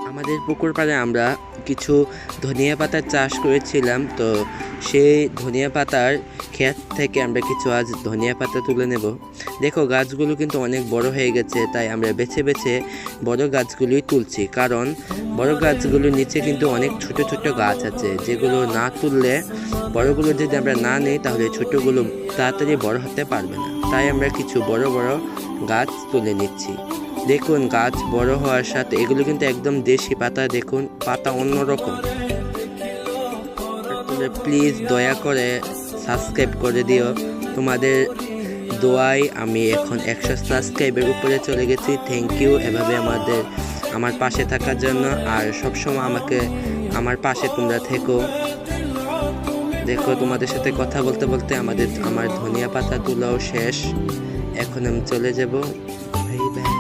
আমাদের পুকুর পাড়ে আমরা কিছু ধনিয়া পাতার চাষ করেছিলাম, তো সেই ধনিয়া পাতার ক্ষেত থেকে আমরা কিছু আজ ধনিয়া পাতা তুলে নেব। দেখো গাছগুলো কিন্তু অনেক বড় হয়ে গেছে, তাই আমরা বেছে বেছে বড় গাছগুলোই তুলছি, কারণ বড় গাছগুলোর নিচে কিন্তু অনেক ছোট ছোট গাছ আছে, যেগুলো না তুললে বড়গুলো যদি আমরা না নিই তাহলে ছোটগুলো তাড়াতাড়ি বড় হতে পারবে না। তাই আমরা কিছু বড় বড় গাছ তুলে নিচ্ছি। দেখুন গাছ বড় হওয়ার সাথে এগুলো কিন্তু একদম দেশি পাতা, দেখুন পাতা অন্যরকম। প্লিজ দয়া করে সাবস্ক্রাইব করে দিও, তোমাদের দোয়ায় আমি এখন 100 সাবস্ক্রাইবের উপরে চলে গেছি। থ্যাংক ইউ এভাবে আমার পাশে থাকার জন্য, আর সবসময় আমার পাশে তোমরা থেকো। দেখো তোমাদের সাথে কথা বলতে বলতে আমার ধনিয়া পাতা তোলাও শেষ, এখন আমি চলে যাব। Bye bye.